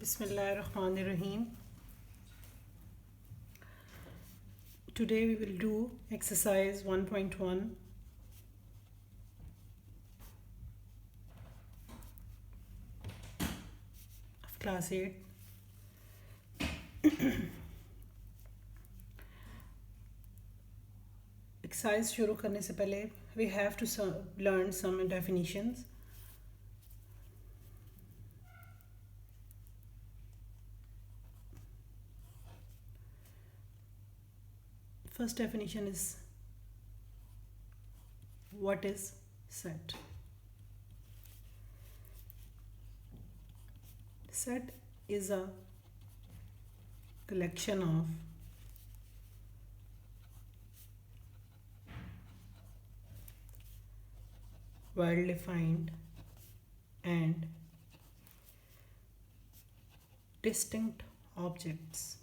Bismillahirrahmanirrahim. Today we will do exercise 1.1 of class 8. Exercise शुरू करने से पहले we have to learn some definitions. First definition is what is set. Set is a collection of well-defined and distinct objects.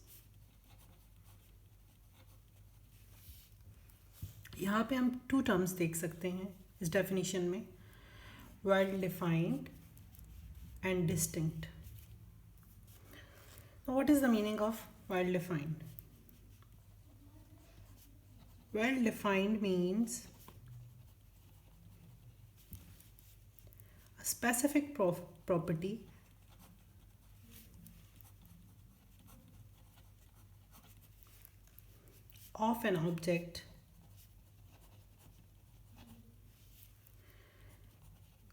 यहाँ पे हम to terms देख सकते हैं इस डेफिनेशन में, well defined and distinct. What is the meaning of well defined? Well defined means a specific property of an object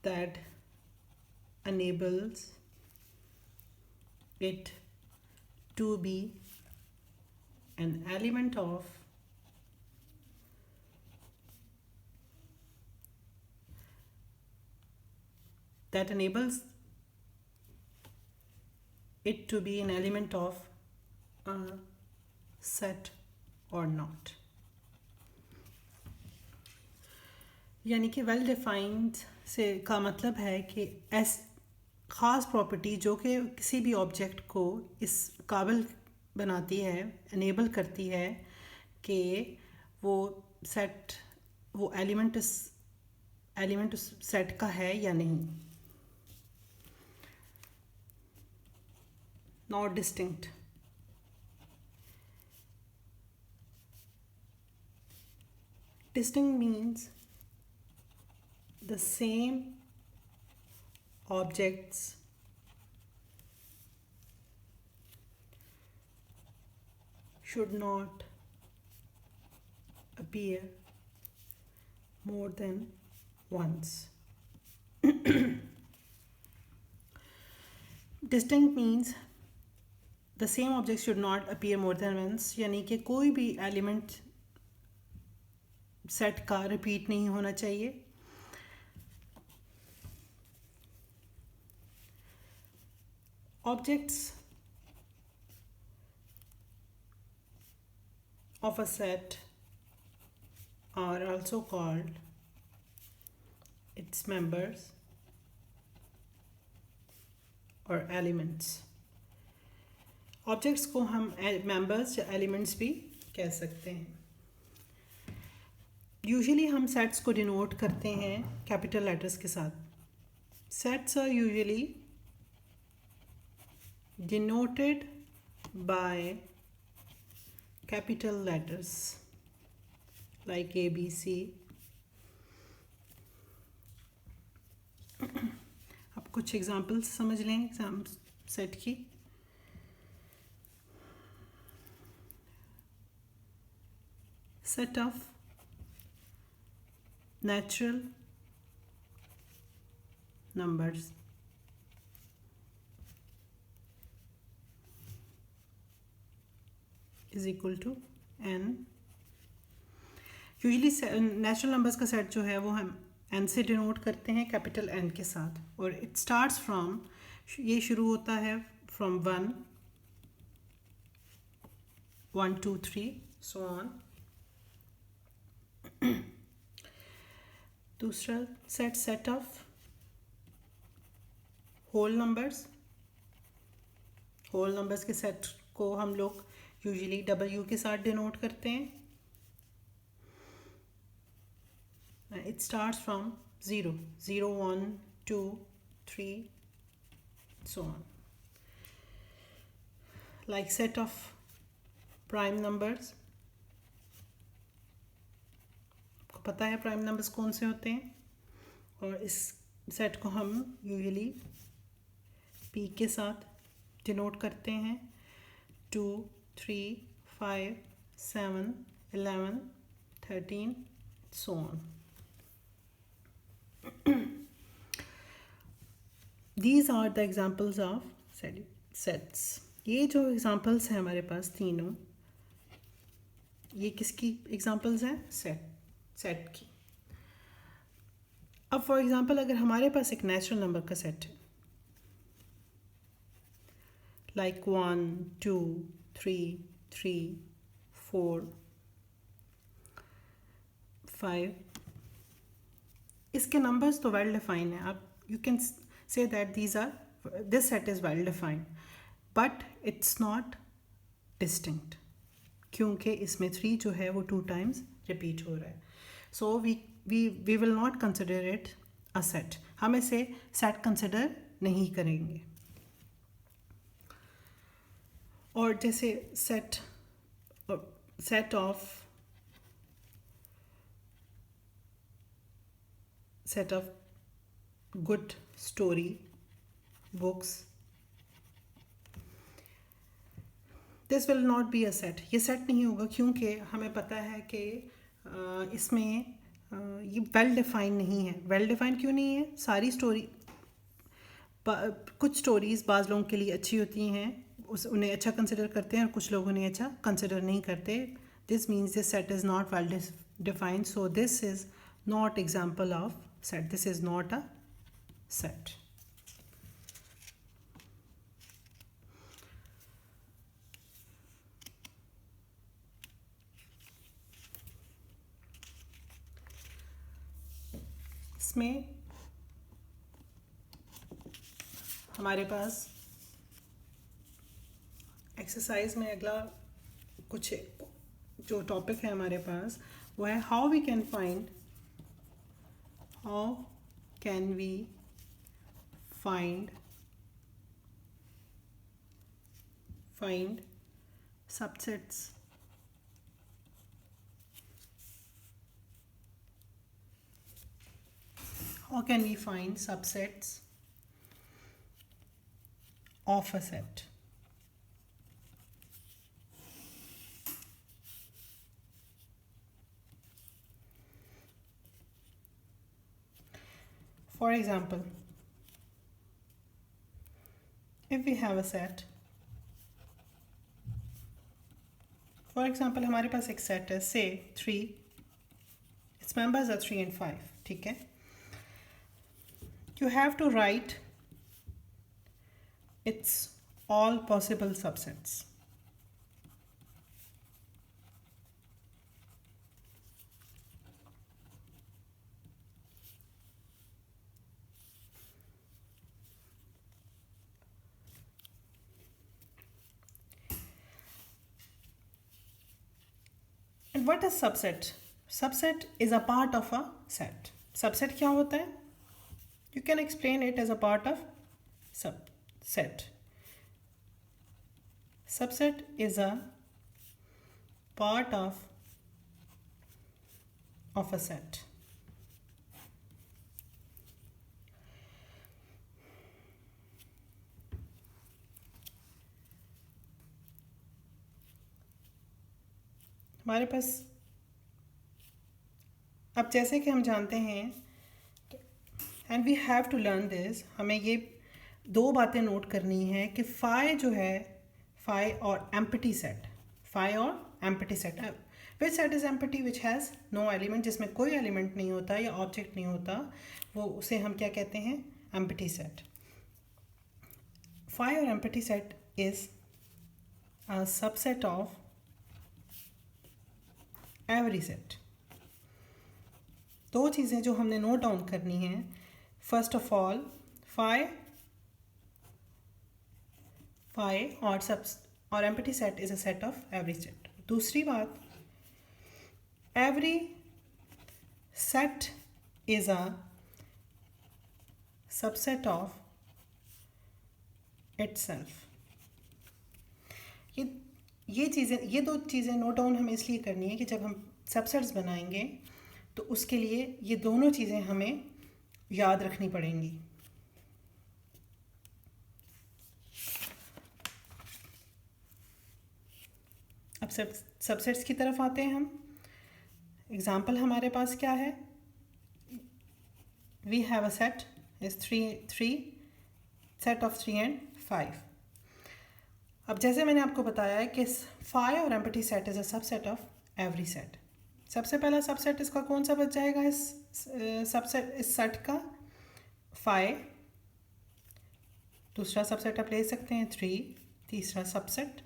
that enables it to be an element of that enables it to be an element of a set or not. यानी कि well defined से का मतलब है कि ख़ास property जो कि किसी भी ऑब्जेक्ट को इस काबिल बनाती है, एनेबल करती है कि वो एलिमेंट उस सेट का है या नहीं. Not distinct. Distinct means the same objects should not appear more than once. Distinct means the same object should not appear more than once, यानी कि कोई भी एलिमेंट सेट का रिपीट नहीं होना चाहिए. Objects of a set are also called its members or elements. Objects को हम मेंबर्स या एलिमेंट्स भी कह सकते हैं. यूजुअली हम सेट्स को डिनोट करते हैं कैपिटल लेटर्स के साथ. Sets are usually denoted by capital letters like A B C. अब कुछ एग्जांपल्स समझ लें सेट की. Set of natural numbers is equal to n. Usually natural numbers का सेट जो है वो हम n से डिनोट करते हैं, कैपिटल N के साथ. और इट स्टार्ट्स फ्रॉम, ये शुरू होता है फ्रॉम 1 2 3 सो ऑन. दूसरा सेट ऑफ होल नंबर्स के सेट को हम लोग यूजुअली W के साथ डिनोट करते हैं. It starts from 0 1 2 3 so on. like set of prime numbers. आपको पता है प्राइम नंबर्स कौन से होते हैं, और इस सेट को हम यूजुअली p के साथ डिनोट करते हैं. 2, 3, 5, 7, 11, 13, so on. These are the examples of sets. ये जो examples हैं हमारे पास तीनों, ये किसकी examples हैं? set की. अब for example अगर हमारे पास एक natural number का set है, like 1, 2, 3, 3, 4, 5, इसके numbers तो well defined हैं. आप you can say that this set is well defined, but it's not distinct, क्योंकि इसमें 3 जो है वो 2 times repeat हो रहा है. So we will not consider it a set. हम इसे set consider नहीं करेंगे. और जैसे set of good story books, this will not be a set. ये set नहीं होगा क्योंकि हमें पता है कि इसमें ये वेल डिफाइंड नहीं है. वेल डिफाइंड क्यों नहीं है? सारी स्टोरी, कुछ स्टोरीज़ बाज़ लोगों के लिए अच्छी होती हैं, उन्हें अच्छा कंसिडर करते हैं, और कुछ लोग उन्हें अच्छा कंसिडर नहीं करते. This means this set is not well defined, so this is not example of set. This is not a set. इसमें हमारे पास एक्सरसाइज में अगला कुछ जो टॉपिक है हमारे पास वो है how we can find subsets of a set. For example, if we have a set, for example हमारे पास एक set है, say 3, its members are 3 and 5, ठीक है. You have to write its all possible subsets. And what is subset? Subset is a part of a set. Subset क्या होता है? You can explain it as a part of subset. Subset is a part of a set. हमारे पास अब जैसे कि हम जानते हैं, and we have to learn this, हमें ये 2 बातें नोट करनी है कि फाई जो है, फाई और empty set, which set is empty? Which has no element, जिसमें कोई एलिमेंट नहीं होता या ऑब्जेक्ट नहीं होता, वो उसे हम क्या कहते हैं? Empty set. फाई और empty set is a subset of every set. 2 चीज़ें जो हमने नोट डाउन करनी हैं. फर्स्ट ऑफ ऑल फाई और empty set is a set of every set. दूसरी बात, every set is a subset of itself. ये ये दो चीज़ें नोट डाउन हमें इसलिए करनी है कि जब हम सबसेट्स बनाएंगे तो उसके लिए ये दोनों चीज़ें हमें याद रखनी पड़ेंगी। अब सबसेट्स की तरफ आते हैं हम। एग्जाम्पल हमारे पास क्या है? We have a set is three set of 3 and 5। अब जैसे मैंने आपको बताया है कि फाई और empty set is a subset of every set. सबसे पहला सबसेट इसका कौन सा बच जाएगा? इस सेट का फाई। दूसरा सबसेट आप ले सकते हैं 3। तीसरा subset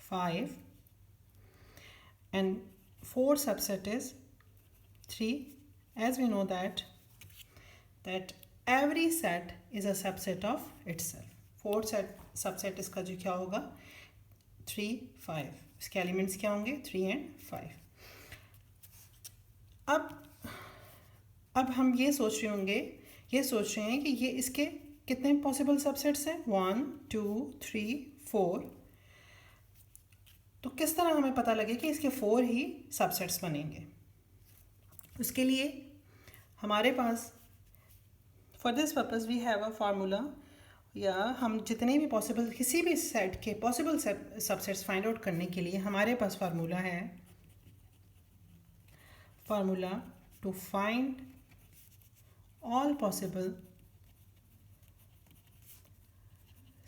5 and fourth subset is 3, as we know that every set is a subset of itself. fourth subset इसका जो क्या होगा 3 5। इसके एलिमेंट्स क्या होंगे 3 and 5। अब हम ये सोच रहे हैं कि ये इसके कितने पॉसिबल सबसेट्स हैं 1 2 3 4। तो किस तरह हमें पता लगे कि इसके 4 ही सबसेट्स बनेंगे? उसके लिए हमारे पास for this purpose we have a formula, या हम जितने भी पॉसिबल किसी भी सेट के पॉसिबल सबसेट्स फाइंड आउट करने के लिए हमारे पास फार्मूला है। Formula to find all possible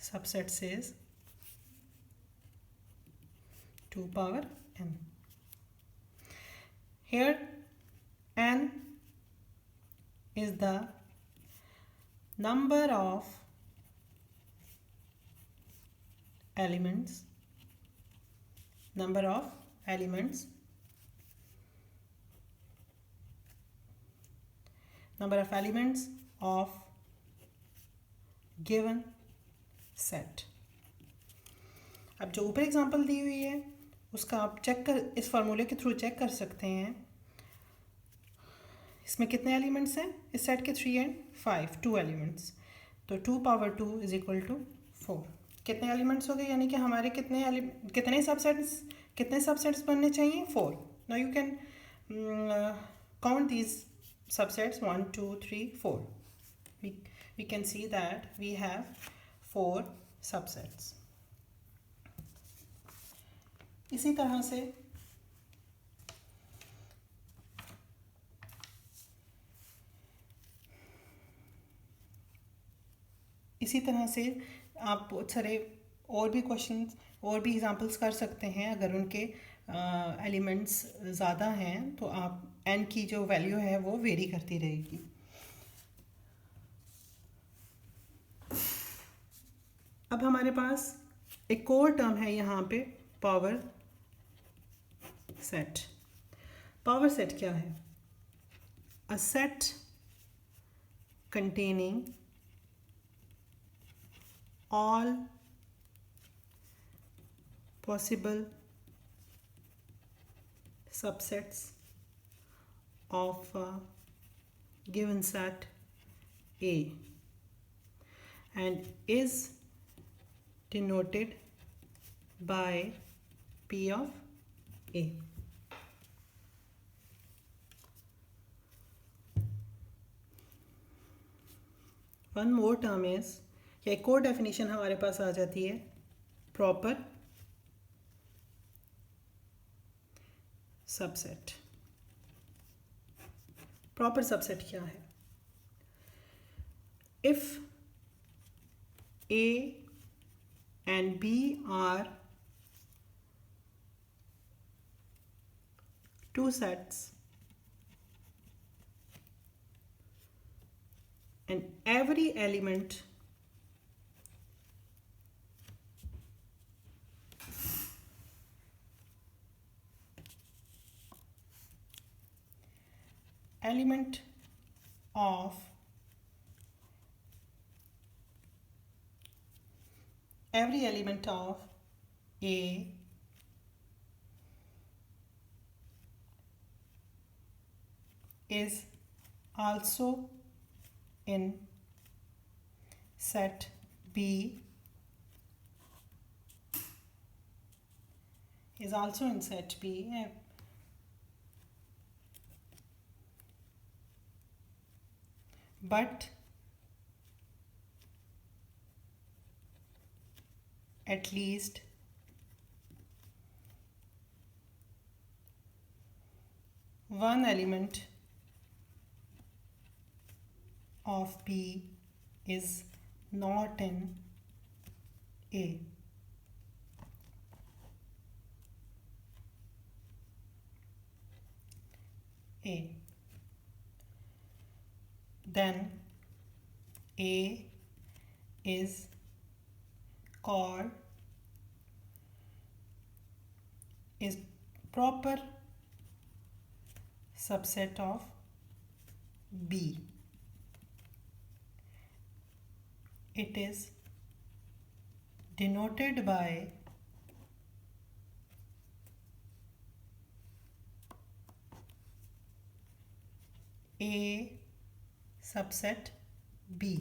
subsets is 2 power n. Here n is the number of elements number of elements of given set। अब जो ऊपर एग्जांपल दी हुई है उसका आप इस फार्मूले के थ्रू चेक कर सकते हैं। इसमें कितने एलिमेंट्स हैं इस सेट के 3 and 5 2 एलिमेंट्स। तो 2 power 2 इज इक्वल टू 4। कितने एलिमेंट्स हो गए? यानी कि हमारे कितने सबसेट्स बनने चाहिए 4। Now you can count these subsets 1 2 3 4। We can see that we have 4 subsets. इसी तरह से आप बहुत सारे और भी क्वेश्चंस और भी एग्जांपल्स कर सकते हैं। अगर उनके एलिमेंट्स ज़्यादा हैं तो आप n की जो वैल्यू है वो वेरी करती रहेगी। अब हमारे पास एक और टर्म है यहाँ पे पावर सेट। पावर सेट क्या है? A set containing all possible subsets of a given set A and is denoted by P of A। One more term is, या एक और डेफिनेशन हमारे पास आ जाती है प्रॉपर सबसेट। प्रॉपर सबसेट क्या है? If A and B are two sets and every element of every element of A is also in set B is also in set B. But at least one element of B is not in A. Then A is proper subset of B. It is denoted by A subset B.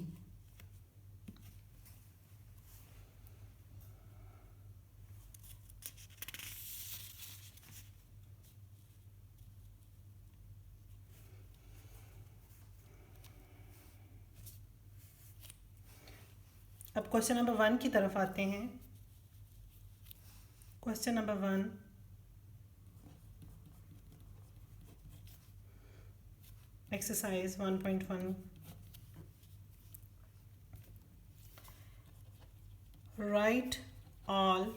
अब question number 1 की तरफ आते हैं। Question number 1, exercise 1.1, write all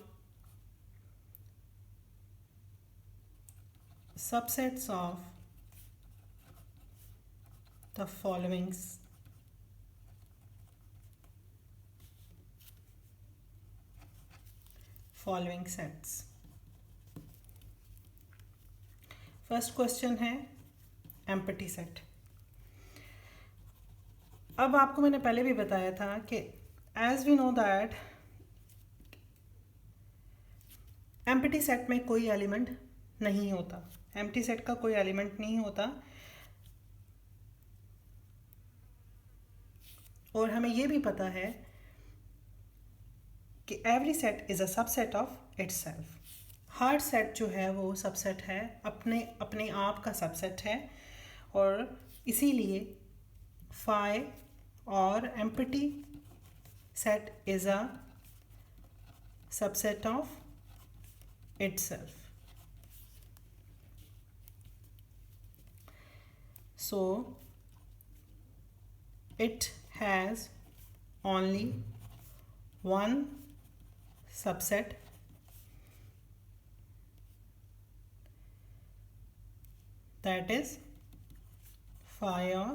subsets of the following sets. First question है empty set. अब आपको मैंने पहले भी बताया था कि as we know that empty set में कोई एलिमेंट नहीं होता, एम्प्टी सेट का कोई एलिमेंट नहीं होता, और हमें ये भी पता है कि every set is a subset of itself. Her set जो है वो सबसेट है, अपने आप का सबसेट है, और इसीलिए फाई और empty set is a subset of itself. So it has only one subset, that is phi or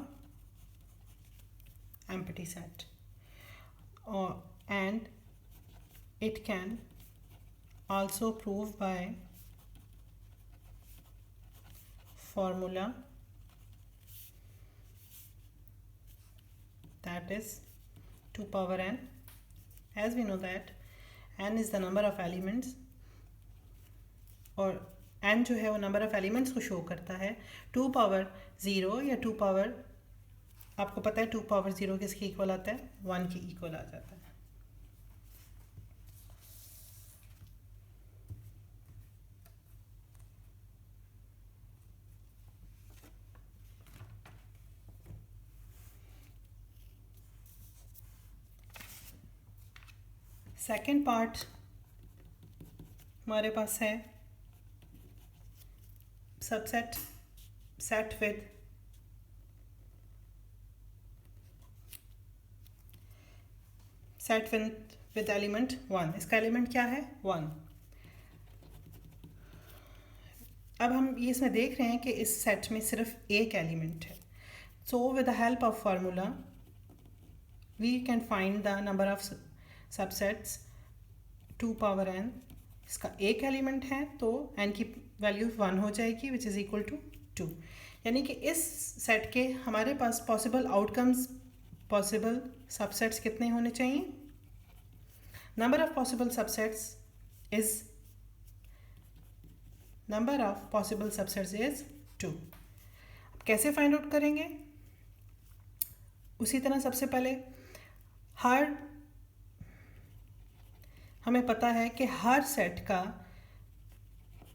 empty set, and it can also prove by formula, that is 2 power n. As we know that n is the number of elements, और n जो है वो number of elements को show करता है। 2 power 0 या 2 power, आपको पता है 2 पावर 0 किसके इक्वल आता है? 1 के इक्वल आ जाता है। सेकेंड पार्ट हमारे पास है सबसेट सेट विद एलिमेंट 1। इसका एलिमेंट क्या है? 1। अब हम ये इसमें देख रहे हैं कि इस सेट में सिर्फ एक एलिमेंट है। So with the help of formula we can find the number of subsets 2 power n। इसका एक एलिमेंट है तो n की वैल्यू 1 हो जाएगी, विच इज़ इक्वल टू 2। यानी कि इस सेट के हमारे पास पॉसिबल आउटकम्स, पॉसिबल सबसेट्स कितने होने चाहिए? Number of possible subsets is 2। अब कैसे फाइंड आउट करेंगे? उसी तरह सबसे पहले हमें पता है कि हर सेट का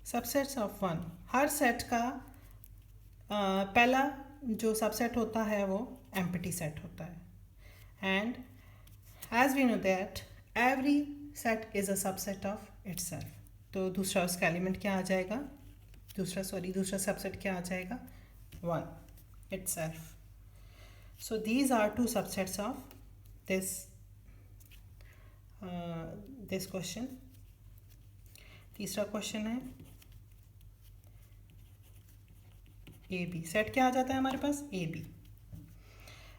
subsets of one, her set का पहला जो सबसेट होता है वो एम्प्टी सेट होता है। And as we know that every set is a subset of itself. तो दूसरा उसका एलिमेंट क्या आ जाएगा, दूसरा सबसेट क्या आ जाएगा, one itself. So these are two subsets of this this question. तीसरा क्वेश्चन है ए बी, सेट क्या आ जाता है हमारे पास, A B.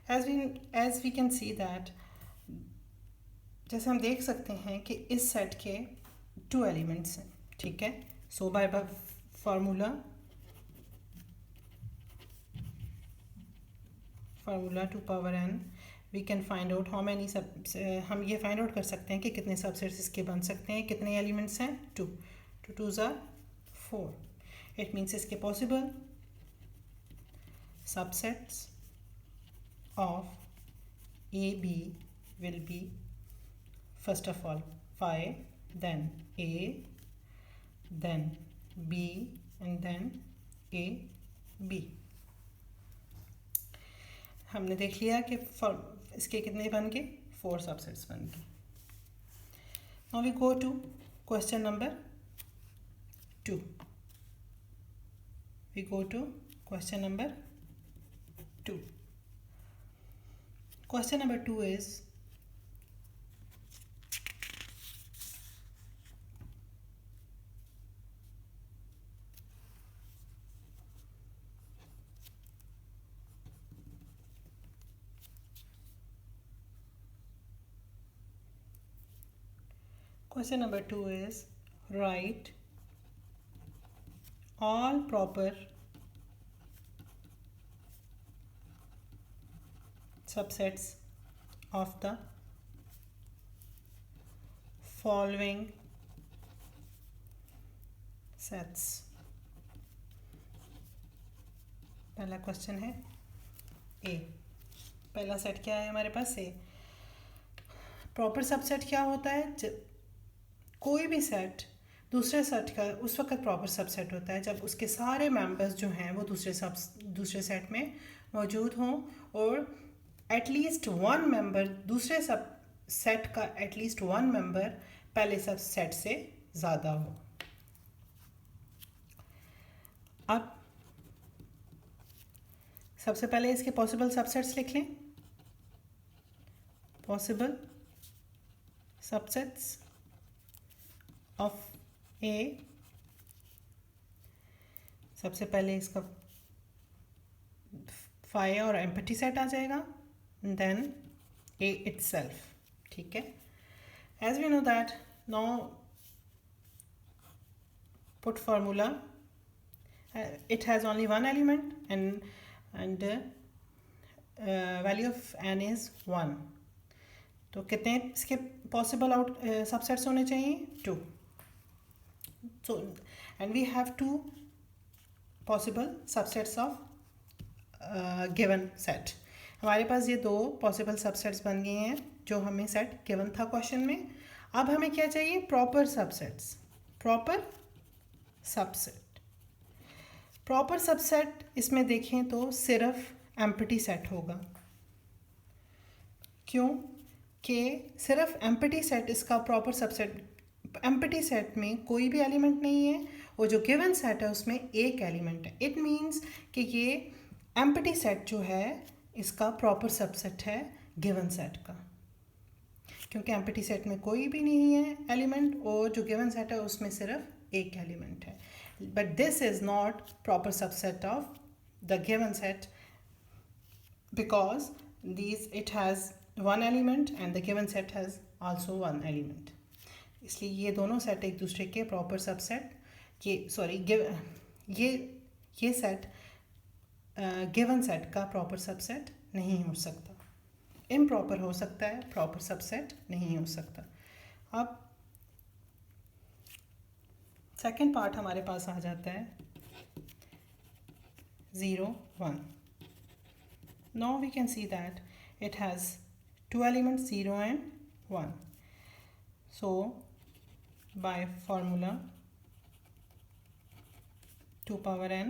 As we can see that, जैसे हम देख सकते हैं कि इस सेट के टू एलिमेंट्स हैं, ठीक है। So by formula two power n we can find out how many हम ये फाइंड आउट कर सकते हैं कि कितने सबसेट्स इसके बन सकते हैं, कितने एलिमेंट्स हैं, टू टू ज़ार फोर। इट मीन्स इसके possible subsets of A B will be first of all 5, then A, then B, and then A B। हमने देख लिया कि इसके कितने बन गए, 4 सबसेट्स बन गए। Now we go to question number 2। We go to question number 2। Question number 2 is Question number 2 is write all proper subsets of the following sets। पहला क्वेश्चन है ए, पहला सेट क्या है हमारे पास, ए। प्रॉपर सबसेट क्या होता है, जब कोई भी सेट दूसरे सेट का उस वक्त प्रॉपर सबसेट होता है जब उसके सारे मेंबर्स जो हैं वो दूसरे सेट में मौजूद हों, और एटलीस्ट वन मेंबर दूसरे सब सेट का एटलीस्ट वन मेंबर पहले सब सेट से ज़्यादा हो। अब सबसे पहले इसके पॉसिबल सबसेट्स लिख लें। पॉसिबल सबसेट्स ऑफ ए, सबसे पहले इसका 5 और एम्प्टी सेट आ जाएगा, देन ए इटसेल्फ, ठीक है। As we know that now put formula, it has only one element and value of n is 1। तो कितने इसके पॉसिबल सबसेट्स होने चाहिए, 2। So and we have 2 possible subsets of given set। हमारे पास ये 2 पॉसिबल सबसेट्स बन गए हैं जो हमें सेट गिवन था क्वेश्चन में। अब हमें क्या चाहिए, proper subsets. Proper subset, proper subset इसमें देखें तो सिर्फ एम्प्टी सेट होगा। क्यों कि सिर्फ एम्प्टी सेट इसका प्रॉपर सबसेट, एम्प्टी सेट में कोई भी एलिमेंट नहीं है और जो गिवन सेट है उसमें एक एलिमेंट है। इट मीन्स कि ये एम्प्टी सेट जो है इसका प्रॉपर सबसेट है गिवन सेट का, क्योंकि एम्प्टी सेट में कोई भी नहीं है एलिमेंट और जो गिवन सेट है उसमें सिर्फ एक एलिमेंट है। But this is not proper subset of the given set because it has one element and the given set has also one element. इसलिए ये दोनों सेट एक दूसरे के प्रॉपर सबसेट, ये सेट गिवन सेट का प्रॉपर सबसेट नहीं हो सकता, इम्प्रॉपर हो सकता है, प्रॉपर सबसेट नहीं हो सकता। अब सेकंड पार्ट हमारे पास आ जाता है 0, 1। Now we can see that it has 2 elements 0 and 1। So by formula 2 power n,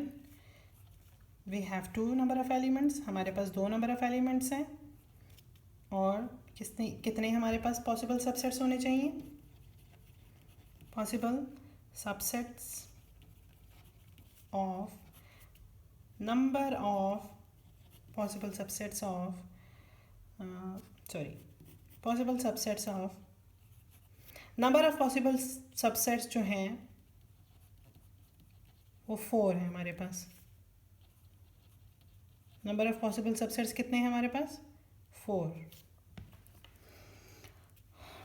we have 2 number of elements, हमारे पास 2 number of elements हैं, और कितने हमारे पास पॉसिबल सबसेट्स होने चाहिए? Possible subsets of number of possible subsets of possible subsets of number of possible subsets जो हैं वो 4 है हमारे पास। नंबर ऑफ पॉसिबल सबसेट्स कितने हैं हमारे पास? 4।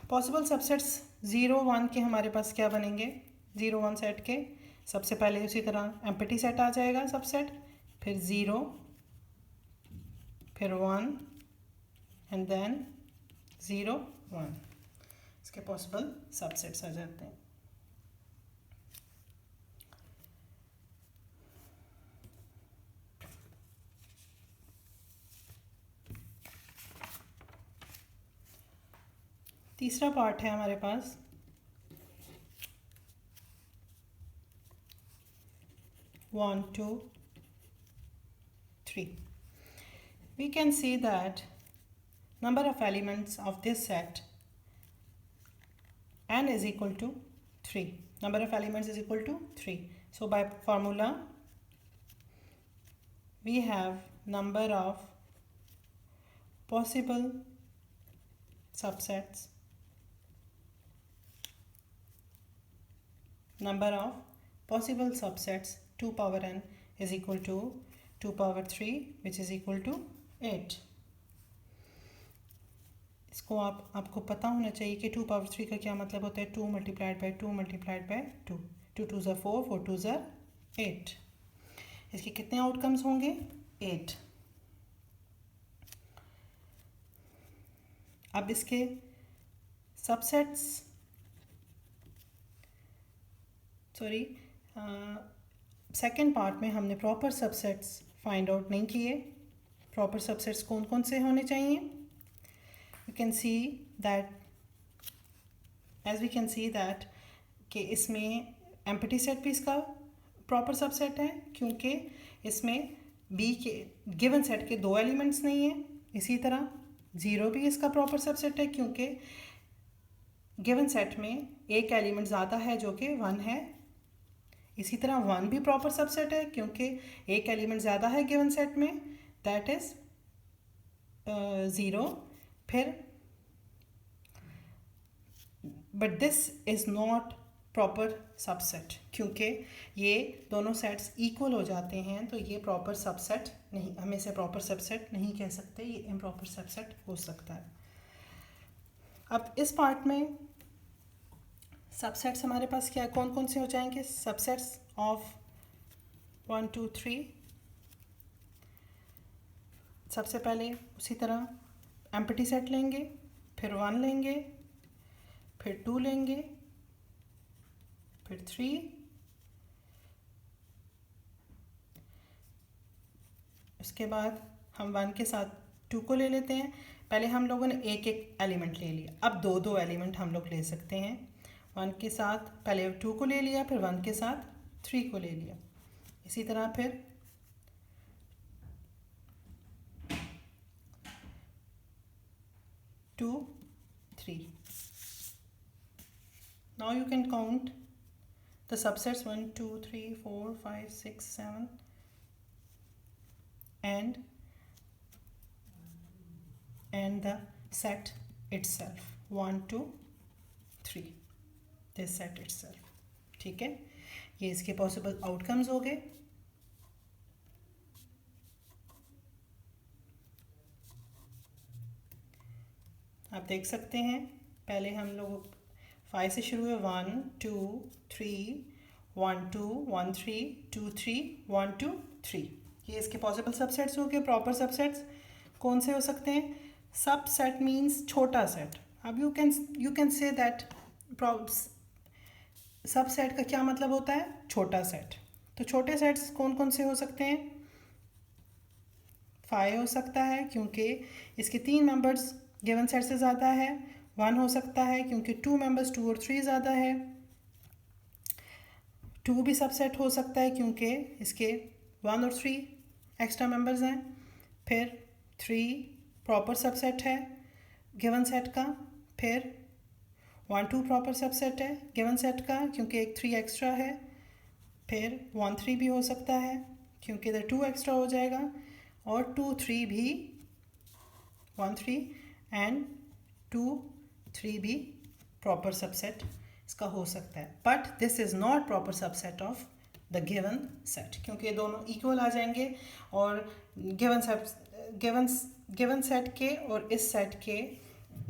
पॉसिबल सबसेट्स 0 1 के हमारे पास क्या बनेंगे? 0 1 सेट के सबसे पहले उसी तरह एम्प्टी सेट आ जाएगा सबसेट, फिर 0, फिर 1 एंड देन 0 1, इसके पॉसिबल सबसेट्स आ जाते हैं। तीसरा पार्ट है हमारे पास 1 2 3. We can see that number of elements of this set n is equal to 3. Number of elements is equal to 3. So by formula we have number of possible subsets, number of possible subsets 2 power n is equal to 2 power 3 which is equal to 8. इसको आपको पता होना चाहिए कि 2 power 3 का क्या मतलब होता है। 2 multiplied by 2 multiplied by 2, 2 2s are 4, 4 2s are 8। इसके कितने आउटकम्स होंगे? 8। अब इसके सबसेट्स सेकेंड पार्ट में हमने प्रॉपर सबसेट्स फाइंड आउट नहीं किए। प्रॉपर सबसेट्स कौन कौन से होने चाहिए? यू कैन सी दैट कि इसमें एम्प्टी सेट भी इसका प्रॉपर सबसेट है, क्योंकि इसमें बी के गिवन सेट के 2 एलिमेंट्स नहीं हैं। इसी तरह 0 भी इसका प्रॉपर सबसेट है, क्योंकि गिवन सेट में एक एलिमेंट ज़्यादा है जो कि 1 है। इसी तरह 1 भी प्रॉपर सबसेट है, क्योंकि एक एलिमेंट ज़्यादा है गिवन सेट में, दैट इज़ 0। फिर but this is not proper subset, क्योंकि ये दोनों सेट्स इक्वल हो जाते हैं, तो ये प्रॉपर सबसेट नहीं, हम इसे प्रॉपर सबसेट नहीं कह सकते, ये इम्प्रॉपर सबसेट हो सकता है। अब इस पार्ट में सबसेट्स हमारे पास क्या कौन कौन से हो जाएंगे? Subsets of 1 2 3। सबसे पहले उसी तरह एम्प्टी सेट लेंगे, फिर 1 लेंगे, फिर 2 लेंगे, फिर 3, उसके बाद हम 1 के साथ 2 को ले लेते हैं। पहले हम लोगों ने एक एक एलिमेंट ले लिया, अब 2 एलिमेंट हम लोग ले सकते हैं। 1 के साथ पहले 2 को ले लिया, फिर 1 के साथ 3 को ले लिया। इसी तरह फिर 2 3। Now you can count the subsets 1 2 3 4 5 6 7 and the set itself 1 2 3, this set itself। ठीक है, ये इसके पॉसिबल आउटकम्स हो गए। आप देख सकते हैं, पहले हम लोग 5 से शुरू हुए, 1 2 3 1 2 1 3 2 3 1 2 3। ये इसके पॉसिबल सबसेट्स हो गए। प्रॉपर सबसेट्स कौन से हो सकते हैं? सबसेट मीन्स छोटा सेट। अब you can say that subset का क्या मतलब होता है? छोटा सेट। तो छोटे सेट्स कौन कौन से हो सकते हैं? 5 हो सकता है, क्योंकि इसके 3 मेंबर्स गिवन सेट से ज़्यादा है। 1 हो सकता है, क्योंकि 2 मेंबर्स 2 और 3 ज़्यादा है। 2 भी सबसेट हो सकता है क्योंकि इसके 1 और 3 एक्स्ट्रा मेंबर्स हैं। फिर 3 प्रॉपर सबसेट है गिवन सेट का। फिर 1 2 प्रॉपर सबसेट है गिवन सेट का क्योंकि एक 3 एक्स्ट्रा है। फिर 1 3 भी हो सकता है क्योंकि इधर 2 एक्स्ट्रा हो जाएगा। और 2 3 भी 1 3 एंड 2 3 भी प्रॉपर सबसेट इसका हो सकता है। But this is not proper subset of the given set क्योंकि ये दोनों इक्वल आ जाएंगे और गिवन सेट के और इस सेट के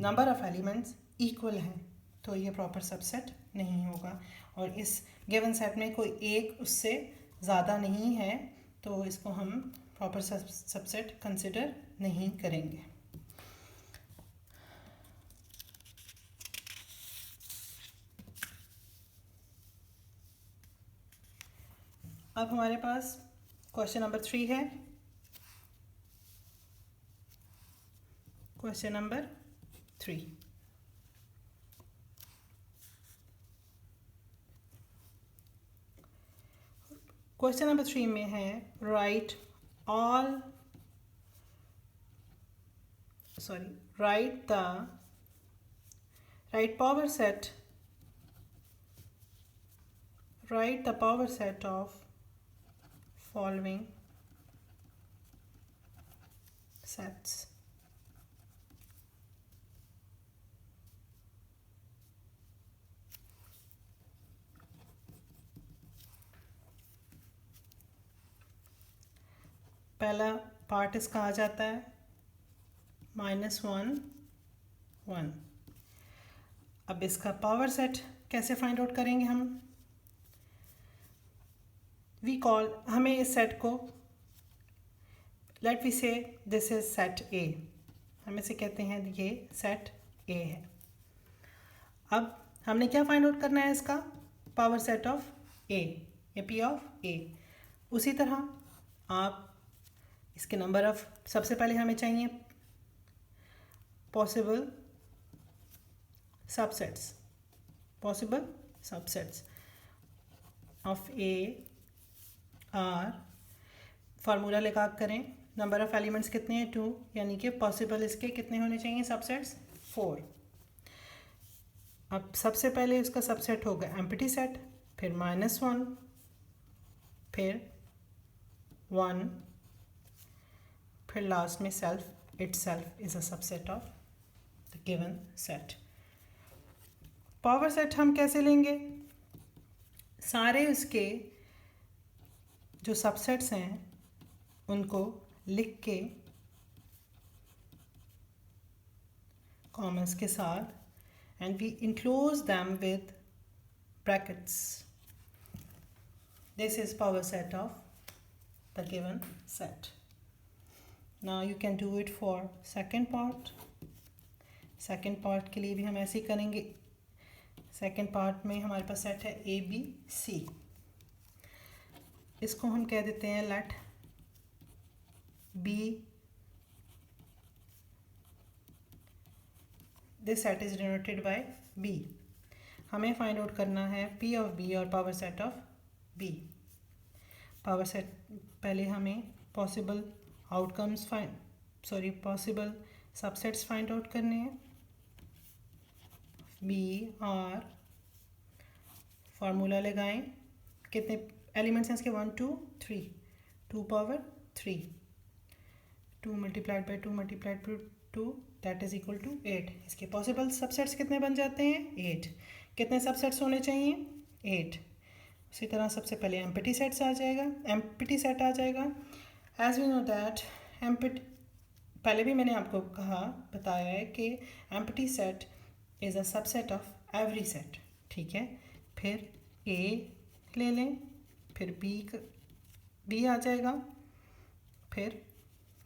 नंबर ऑफ एलिमेंट्स इक्वल हैं, तो ये प्रॉपर सबसेट नहीं होगा। और इस गिवन सेट में कोई एक उससे ज़्यादा नहीं है, तो इसको हम प्रॉपर सबसेट कंसिडर नहीं करेंगे। अब हमारे पास क्वेश्चन नंबर 3 है। क्वेश्चन नंबर 3, क्वेश्चन नंबर 3 में है right the power set of following sets. पहला पार्ट इसका आ जाता है -1 1। अब इसका पावर सेट कैसे फाइंड आउट करेंगे हम? हमें इस सेट को लेट वी से दिस इज सेट ए, हम इसे कहते हैं ये सेट ए है। अब हमने क्या फाइंड आउट करना है? इसका power set of A, P of A. उसी तरह आप इसके नंबर ऑफ, सबसे पहले हमें चाहिए possible subsets of A R. Formula लगा करें, नंबर ऑफ एलिमेंट्स कितने हैं 2, यानी कि पॉसिबल इसके कितने होने चाहिए सबसेट्स 4। अब सबसे पहले इसका सबसेट होगा एम्प्टी सेट, फिर -1, फिर 1, फिर लास्ट में self itself is a subset of the given set. Power set हम कैसे लेंगे? सारे उसके जो सबसेट्स हैं उनको लिख के कॉमन्स के साथ and we enclose them with brackets. This is power set of the given set. Now you can do it for second part. Second part के लिए भी हम ऐसे ही करेंगे। सेकेंड पार्ट में हमारे पास सेट है ए बी सी। इसको हम कह देते हैं let B, this set is denoted by B. हमें फाइंड आउट करना है पी ऑफ बी और power set of B. Power set पहले हमें पॉसिबल सबसेट्स फाइंड आउट करने हैं। बी आर, फार्मूला लगाएं, कितने एलिमेंट्स हैं इसके 1 2 3, 2 power 3, 2 multiplied by 2 multiplied by 2 that is equal to 8। इसके पॉसिबल सबसेट्स कितने बन जाते हैं 8। कितने सबसेट्स होने चाहिए 8। उसी तरह सबसे पहले एम्प्टी सेट आ जाएगा। एज वी नो दैट पहले भी मैंने आपको बताया है कि empty set is a subset of every set. ठीक है, फिर ए ले लें, फिर बी आ जाएगा, फिर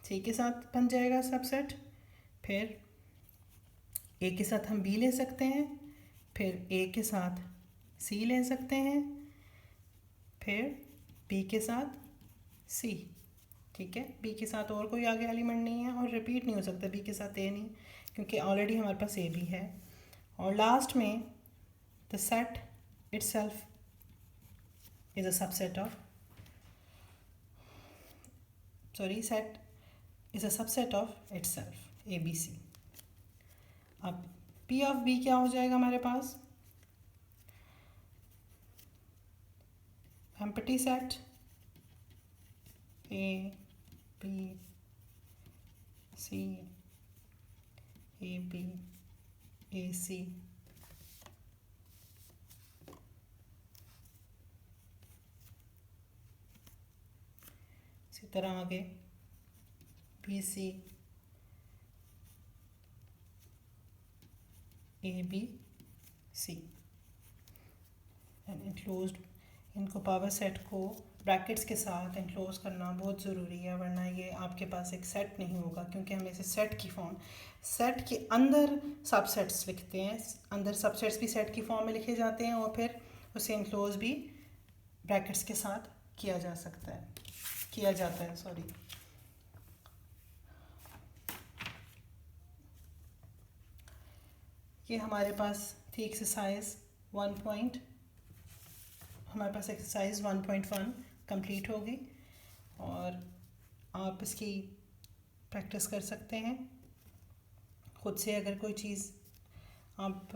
सी के साथ बन जाएगा सबसेट, फिर ए के साथ हम बी ले सकते हैं, फिर ए के साथ सी ले सकते हैं, फिर बी के साथ सी। ठीक है, बी के साथ और कोई आगे एलिमेंट नहीं है और रिपीट नहीं हो सकता बी के साथ ए नहीं, क्योंकि ऑलरेडी हमारे पास ए भी है। और लास्ट में the set itself is a subset of, sorry, set is a subset of itself, ABC. अब P of B क्या हो जाएगा हमारे पास? empty set A, B, C, A, B, A, C. इसी तरह आगे B, C, A, B, C and enclosed. इनको power set को ब्रैकेट्स के साथ इनक्लोज करना बहुत ज़रूरी है, वरना ये आपके पास एक सेट नहीं होगा, क्योंकि हम इसे सेट की फॉर्म, सेट के अंदर सबसेट्स लिखते हैं, अंदर सबसेट्स भी सेट की फॉर्म में लिखे जाते हैं और फिर उसे इनक्लोज भी ब्रैकेट्स के साथ किया जाता है सॉरी. ये हमारे पास थी एक्सरसाइज 1.1 कंप्लीट होगी और आप इसकी प्रैक्टिस कर सकते हैं ख़ुद से. अगर कोई चीज़ आप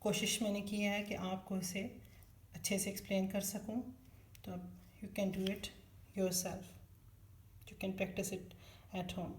कोशिश मैंने की है कि आपको इसे अच्छे से एक्सप्लेन कर सकूं, तो you can do it yourself, you can practice it at home.